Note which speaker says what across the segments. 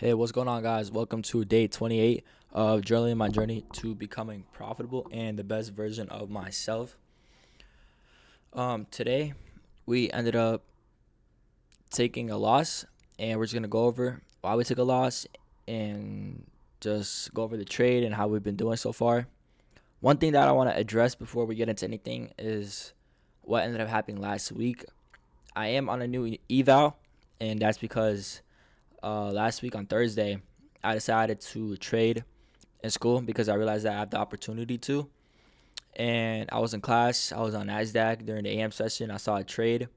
Speaker 1: Hey, what's going on, guys? Welcome to day 28 of journaling my journey to becoming profitable and the best version of myself. Today we ended up taking a loss, and we're just gonna go over why we took a loss and just go over the trade and how we've been doing so far. One thing that I want to address before we get into anything is what ended up happening last week. I am on a new eval, and that's because last week on Thursday, I decided to trade in school because I realized that I have the opportunity to. And I was in class. I was on Nasdaq during the AM session. I saw a trade.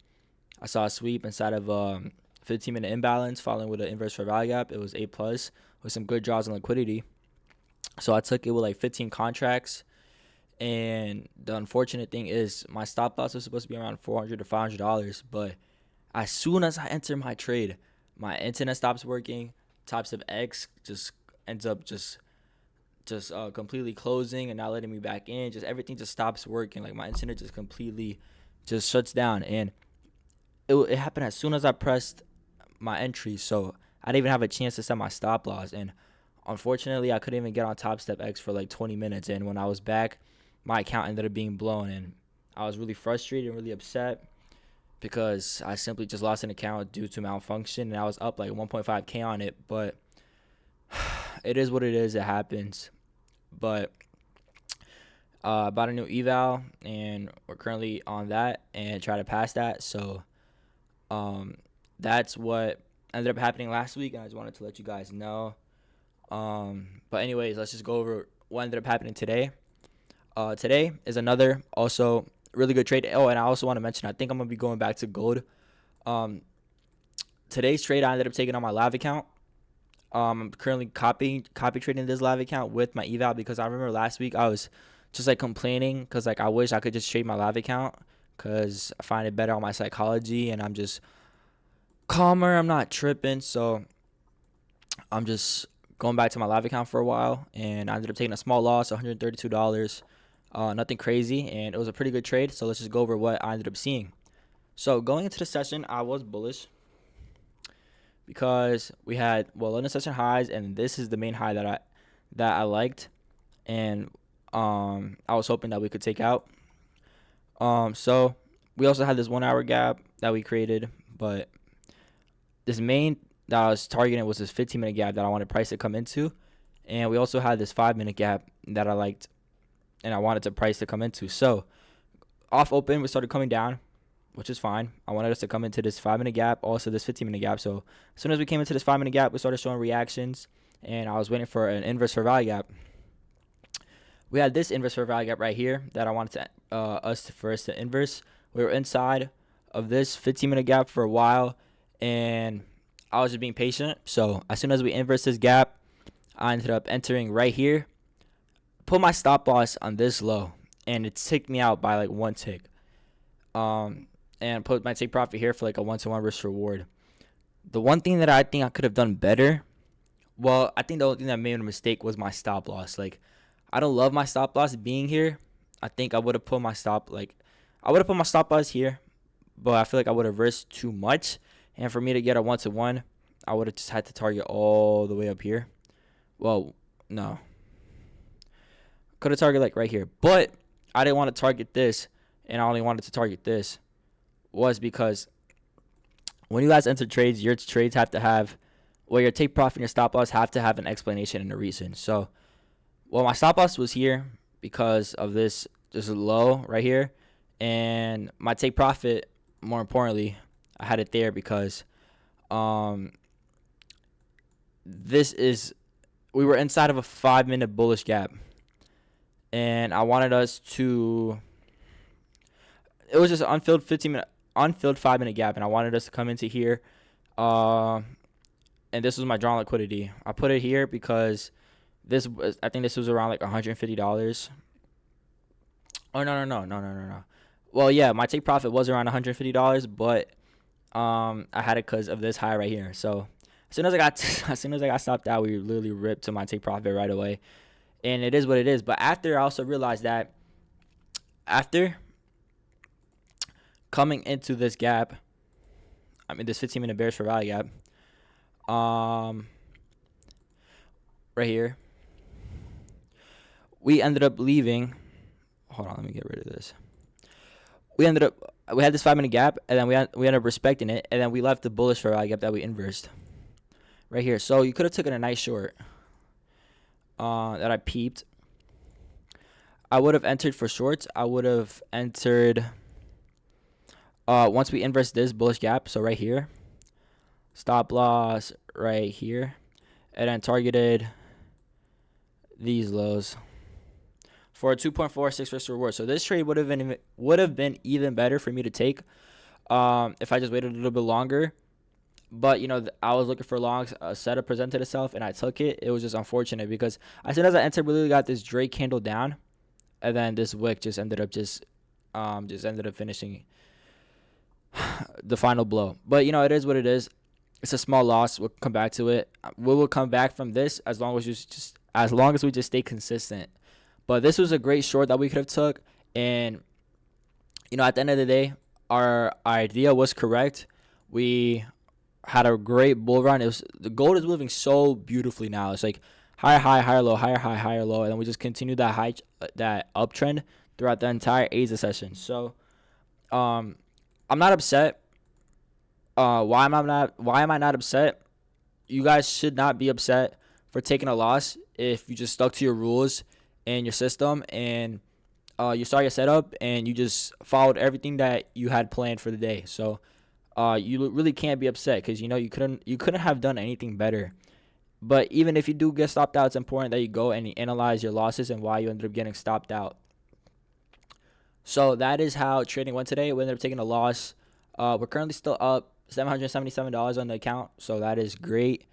Speaker 1: I saw a sweep inside of 15-minute imbalance, following with an inverse fair value gap. It was A plus with some good draws and liquidity. So I took it with like 15 contracts. And the unfortunate thing is, my stop loss was supposed to be around $400 to $500, but as soon as I enter my trade, my internet stops working. Top Step X just ends up just completely closing and not letting me back in. Just everything just stops working. Like my internet just completely just shuts down, and it happened as soon as I pressed my entry. So I didn't even have a chance to set my stop loss, and unfortunately, I couldn't even get on Top Step X for like 20 minutes. And when I was back, my account ended up being blown, and I was really frustrated and really upset because I simply just lost an account due to malfunction, and I was up like 1.5K on it. But it is what it is. It happens. But bought a new eval, and we're currently on that and try to pass that. So um, that's what ended up happening last week, and I just wanted to let you guys know. But anyways, let's just go over what ended up happening today. Today is another also really good trade. Oh, and I also want to mention, I think I'm gonna be going back to gold. Um, Today's trade I ended up taking on my live account. I'm currently copy trading this live account with my eval because I remember last week I was just like complaining because like I wish I could just trade my live account because I find it better on my psychology and I'm just calmer. I'm not tripping, so I'm just going back to my live account for a while, and I ended up taking a small loss, $132. Nothing crazy, and it was a pretty good trade. So let's just go over what I ended up seeing. So going into the session, I was bullish because we had London session highs, and this is the main high that I liked, and I was hoping that we could take out. So we also had this 1 hour gap that we created, but this main that I was targeting was this 15-minute gap that I wanted price to come into, and we also had this 5-minute gap that I liked, and I wanted to price to come into. So off open, we started coming down, which is fine. I wanted us to come into this 5-minute gap, also this 15-minute gap. So as soon as we came into this 5-minute gap, we started showing reactions, and I was waiting for an inverse fair value gap. We had this inverse fair value gap right here that I wanted to us to inverse. We were inside of this 15-minute gap for a while, and I was just being patient. So as soon as we inverse this gap, I ended up entering right here, put my stop loss on this low, and it ticked me out by like one tick. And put my take profit here for like a 1-to-1 risk reward. The one thing that I think I could have done better, I think the only thing that made a mistake was my stop loss. Like, I don't love my stop loss being here. I think I would have put my stop loss here, but I feel like I would have risked too much. And for me to get a 1-to-1, I would have just had to target all the way up here. Well, no. Could have targeted like right here. But I didn't want to target this, and I only wanted to target this was because when you guys enter trades, your trades have to have, your take profit and your stop loss have to have an explanation and a reason. So, my stop loss was here because of this low right here, and my take profit, more importantly, I had it there because we were inside of a 5-minute bullish gap, and I wanted us to. It was just an unfilled 5-minute gap, and I wanted us to come into here. And this was my drawn liquidity. I put it here because I think this was around like $150. Oh no. Well, yeah, my take profit was around $150, but I had it because of this high right here. So as soon as I got stopped out, we literally ripped to my take profit right away, and it is what it is. But after, I also realized that after coming into this gap, this 15-minute bearish for value gap, right here. We ended up leaving. Hold on, let me get rid of this. We had this 5 minute gap, and then we ended up respecting it, and then we left the bullish fair value gap that we inversed right here. So you could have taken a nice short that I peeped. I would have entered for shorts. I would have entered once we inverse this bullish gap. So right here, stop loss right here, and then targeted these lows for a 2.46 risk reward. So this trade would have been even better for me to take if I just waited a little bit longer. But I was looking for longs. A setup presented itself, and I took it. It was just unfortunate because as soon as I entered, we really got this Drake candle down, and then this wick just ended up finishing the final blow. But it is what it is. It's a small loss. We'll come back to it. We will come back from this as long as we just stay consistent. But this was a great short that we could have took, and at the end of the day, our idea was correct. We had a great bull run. The gold is moving so beautifully now. It's like higher high, higher low, higher high, higher low, and then we just continued that uptrend throughout the entire Asia session. So, I'm not upset. Why am I not upset? You guys should not be upset for taking a loss if you just stuck to your rules and your system, and you saw your setup and you just followed everything that you had planned for the day. So you really can't be upset because you couldn't have done anything better. But even if you do get stopped out, it's important that you go and you analyze your losses and why you ended up getting stopped out. So that is how trading went today. We ended up taking a loss. We're currently still up $777 on the account, so that is great.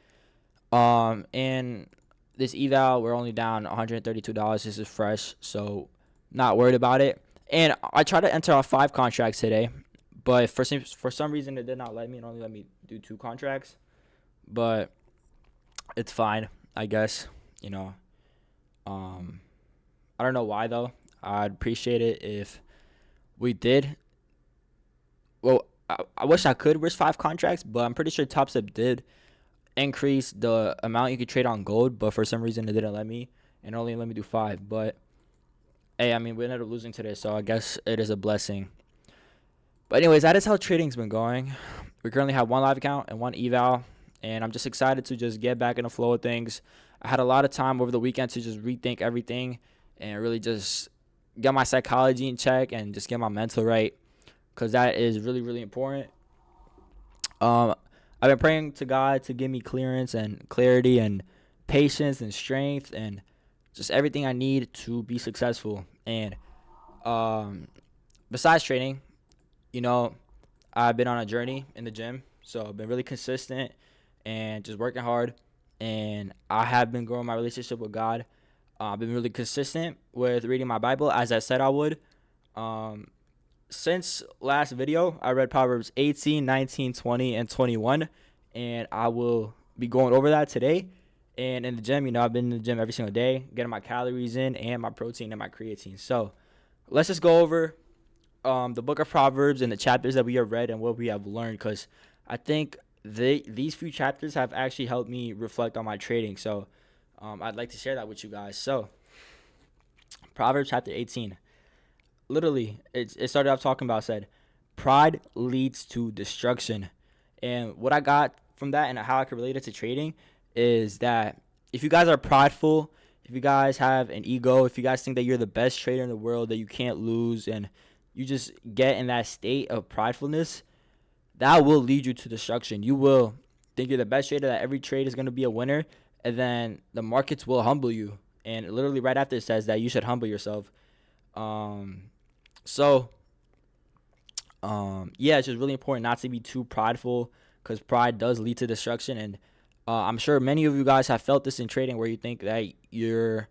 Speaker 1: And this eval, we're only down $132. This is fresh, so not worried about it. And I tried to enter off 5 contracts today, but for some reason it did not let me. It only let me do 2 contracts, but it's fine, I guess. I don't know why though. I'd appreciate it if we did. Well, I wish I could risk 5 contracts, but I'm pretty sure Top Step did increase the amount you could trade on gold, but for some reason it didn't let me and only let me do 5. But hey, we ended up losing today, so I guess it is a blessing. But anyways, that is how trading's been going. We currently have 1 live account and 1 eval, and I'm just excited to just get back in the flow of things. I had a lot of time over the weekend to just rethink everything and really just get my psychology in check and just get my mental right, because that is really, really important. I've been praying to God to give me clearance and clarity and patience and strength and just everything I need to be successful. And besides trading, I've been on a journey in the gym. So I've been really consistent and just working hard. And I have been growing my relationship with God. I've been really consistent with reading my Bible, as I said I would. Since last video, I read Proverbs 18, 19, 20, and 21. And I will be going over that today. And in the gym, I've been in the gym every single day, getting my calories in and my protein and my creatine. So let's just go over the book of Proverbs and the chapters that we have read and what we have learned, because I think these few chapters have actually helped me reflect on my trading. So I'd like to share that with you guys. So Proverbs chapter 18. Literally, it started off talking about, said, pride leads to destruction. And what I got from that and how I can relate it to trading is that if you guys are prideful, if you guys have an ego, if you guys think that you're the best trader in the world, that you can't lose, and you just get in that state of pridefulness, that will lead you to destruction. You will think you're the best trader, that every trade is going to be a winner, and then the markets will humble you. And literally right after it says that you should humble yourself. Yeah, it's just really important not to be too prideful, because pride does lead to destruction. And I'm sure many of you guys have felt this in trading, where you think that you're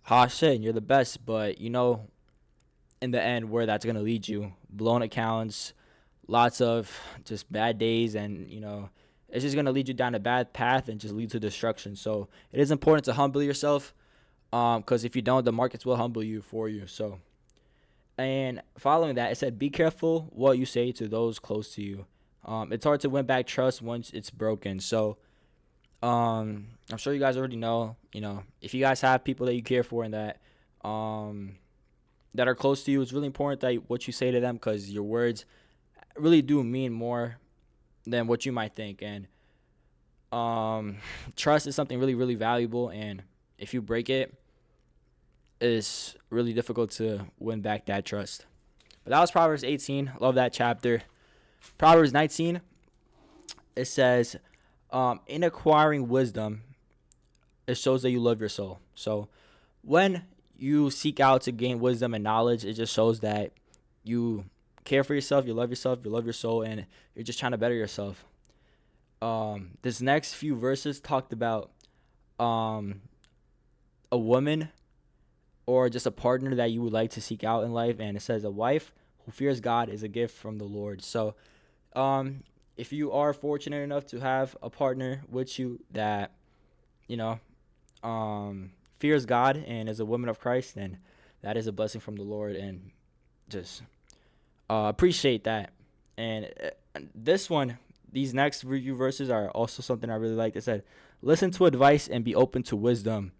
Speaker 1: hot shit and you're the best, but in the end where that's going to lead you. Blown accounts, lots of just bad days, and it's just going to lead you down a bad path and just lead to destruction. So it is important to humble yourself, because if you don't, the markets will humble you for you. So, and following that, it said, be careful what you say to those close to you. It's hard to win back trust once it's broken. So I'm sure you guys already know, if you guys have people that you care for and um, that are close to you, it's really important that what you say to them, because your words really do mean more than what you might think. And um, trust is something really, really valuable. And if you break it, it's really difficult to win back that trust. But that was Proverbs 18. Love that chapter. Proverbs 19, it says, in acquiring wisdom, it shows that you love your soul. So when you seek out to gain wisdom and knowledge, it just shows that you care for yourself, you love your soul, and you're just trying to better yourself. This next few verses talked about um, a woman or just a partner that you would like to seek out in life, and it says a wife who fears God is a gift from the Lord. So um, if you are fortunate enough to have a partner with you that you know fears God and is a woman of Christ, then that is a blessing from the Lord, and just appreciate that. And this one, these next review verses are also something I really like. It said, "Listen to advice and be open to wisdom.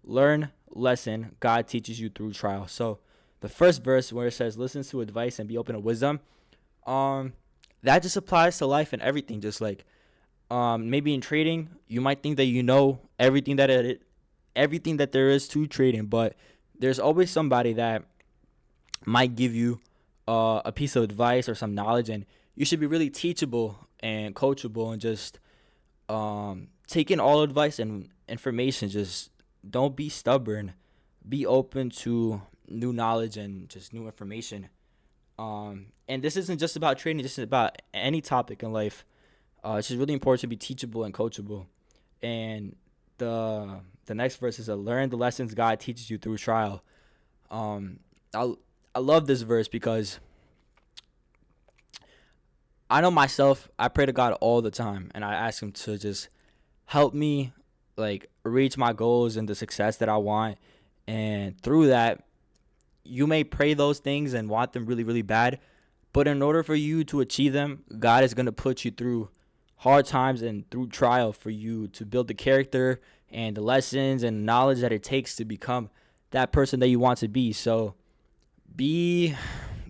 Speaker 1: Learn lesson God teaches you through trial." So the first verse where it says, "Listen to advice and be open to wisdom," um, that just applies to life and everything. Just like maybe in trading, you might think that you know everything that there is to trading, but there's always somebody that might give you a piece of advice or some knowledge, and you should be really teachable and coachable and just take in all advice and information. Just don't be stubborn. Be open to new knowledge and just new information. And this isn't just about trading. This is about any topic in life. It's just really important to be teachable and coachable. And the next verse is, learn the lessons God teaches you through trial. Um, I I love this verse because I know myself. I pray to God all the time, and I ask Him to just help me like reach my goals and the success that I want. And through that, you may pray those things and want them really, really bad, but in order for you to achieve them, God is gonna put you through hard times and through trial for you to build the character and the lessons and knowledge that it takes to become that person that you want to be. So be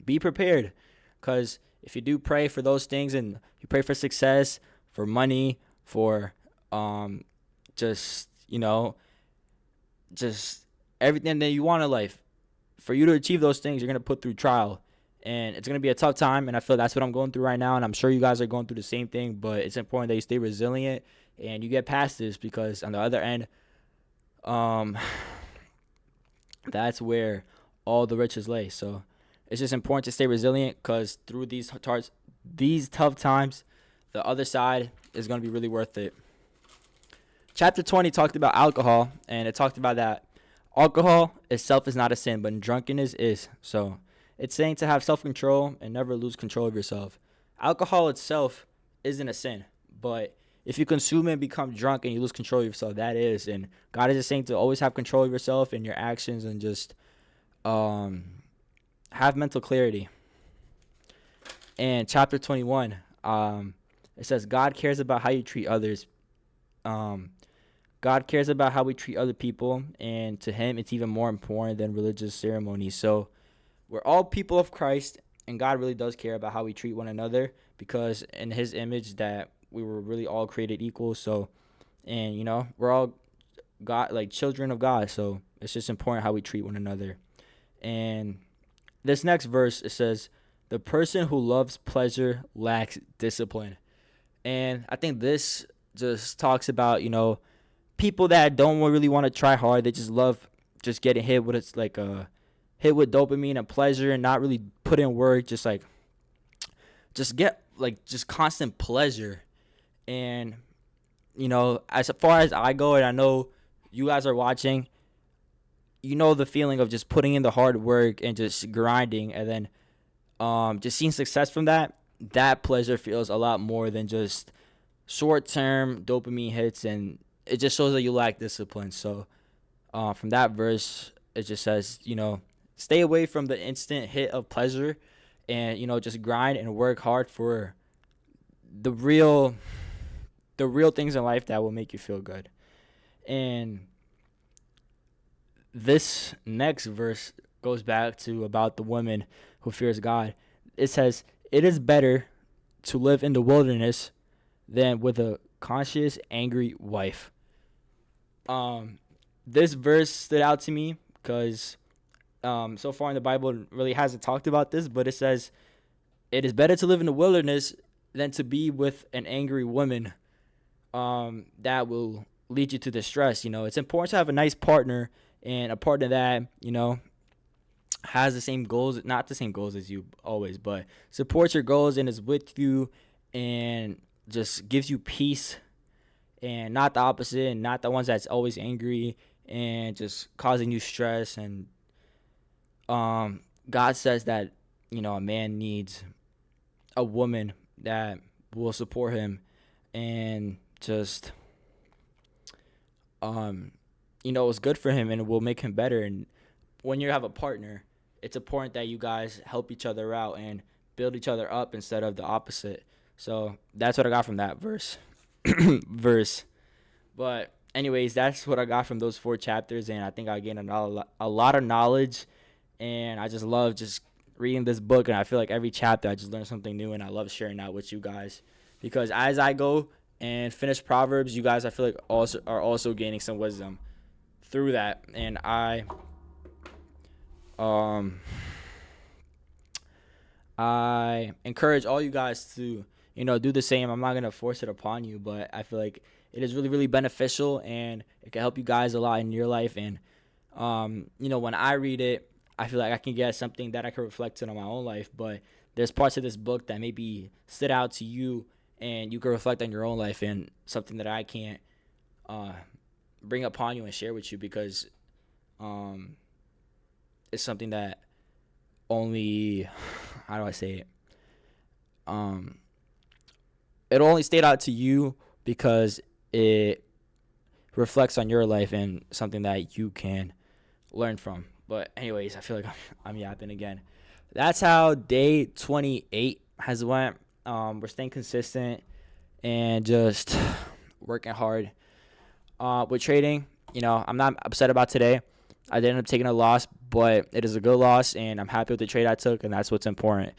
Speaker 1: be prepared, because if you do pray for those things and you pray for success, for money, for um just just everything that you want in life, for you to achieve those things, you're going to put through trial, and it's going to be a tough time. And I feel that's what I'm going through right now, and I'm sure you guys are going through the same thing. But it's important that you stay resilient and you get past this, because on the other end, um that's where all the riches lay. So it's just important to stay resilient, because through these tough times, the other side is going to be really worth it. Chapter 20 talked about alcohol, and it talked about that alcohol itself is not a sin, but drunkenness is. So it's saying to have self-control and never lose control of yourself. Alcohol itself isn't a sin, but if you consume it and become drunk and you lose control of yourself, that is. And God is just saying to always have control of yourself and your actions, and just um, have mental clarity. And chapter 21, it says, God cares about how you treat others. Um, God cares about how we treat other people, and to Him, it's even more important than religious ceremonies. So we're all people of Christ, and God really does care about how we treat one another, because in His image that we were really all created equal. So, and we're all God, like children of God. So it's just important how we treat one another. And this next verse, it says, the person who loves pleasure lacks discipline. And I think this just talks about, people that don't really want to try hard. They just love just getting hit with hit with dopamine and pleasure, and not really put in work. Just like just get just constant pleasure. And as far as I go, and I know you guys are watching, the feeling of just putting in the hard work and just grinding, and then just seeing success from that. That pleasure feels a lot more than just short-term dopamine hits, and it just shows that you lack discipline. So from that verse, it just says, stay away from the instant hit of pleasure, and just grind and work hard for the real the real things in life that will make you feel good. And this next verse goes back to about the woman who fears God. It says, "It is better to live in the wilderness than with a conscious, angry wife." Um, this verse stood out to me because so far in the Bible it really hasn't talked about this, but it says, "It is better to live in the wilderness than to be with an angry woman that will lead you to distress." It's important to have a nice partner and a partner that, has the same goals, not the same goals as you always, but supports your goals and is with you and just gives you peace, and not the opposite, and not the ones that's always angry and just causing you stress. And God says that, a man needs a woman that will support him and just it's good for him and it will make him better. And when you have a partner, it's important that you guys help each other out and build each other up instead of the opposite. So that's what I got from that verse. But anyways, that's what I got from those 4 chapters, and I think I gained a lot of knowledge. And I just love just reading this book, and I feel like every chapter I just learn something new, and I love sharing that with you guys, because as I go and finish Proverbs, you guys, I feel like also gaining some wisdom through that. And I encourage all you guys to, do the same. I'm not going to force it upon you, but I feel like it is really, really beneficial, and it can help you guys a lot in your life. And, when I read it, I feel like I can get something that I can reflect on my own life, but there's parts of this book that maybe stood out to you, and you can reflect on your own life, and something that I can't bring upon you and share with you, because it's something that only, how do I say it? It'll only stayed out to you because it reflects on your life and something that you can learn from. But anyways, I feel like I'm yapping again. That's how day 28 has went. We're staying consistent and just working hard with trading. I'm not upset about today. I did end up taking a loss, but it is a good loss, and I'm happy with the trade I took, and that's what's important.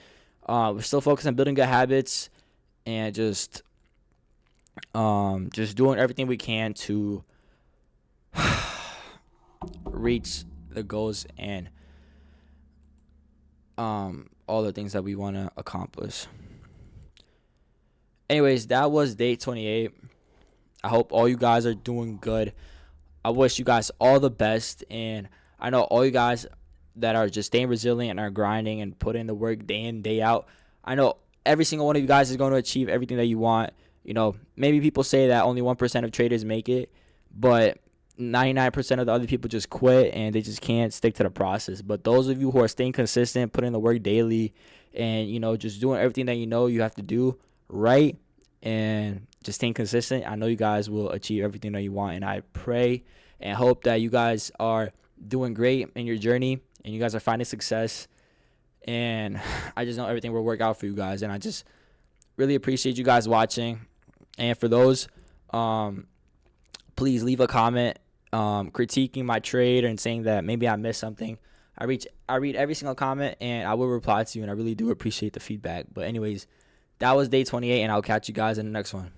Speaker 1: We're still focused on building good habits and just doing everything we can to reach the goals and all the things that we want to accomplish. Anyways, that was day 28. I hope all you guys are doing good. I wish you guys all the best, and I know all you guys that are just staying resilient and are grinding and putting in the work day in, day out. I know every single one of you guys is going to achieve everything that you want. Maybe people say that only 1% of traders make it, but 99% of the other people just quit and they just can't stick to the process. But those of you who are staying consistent, putting in the work daily, and just doing everything that you have to do right, and just staying consistent, I know you guys will achieve everything that you want. And I pray and hope that you guys are doing great in your journey and you guys are finding success. And I just know everything will work out for you guys. And I just really appreciate you guys watching. And for those, please leave a comment critiquing my trade and saying that maybe I missed something. I read every single comment, and I will reply to you, and I really do appreciate the feedback. But anyways, that was day 28, and I'll catch you guys in the next one.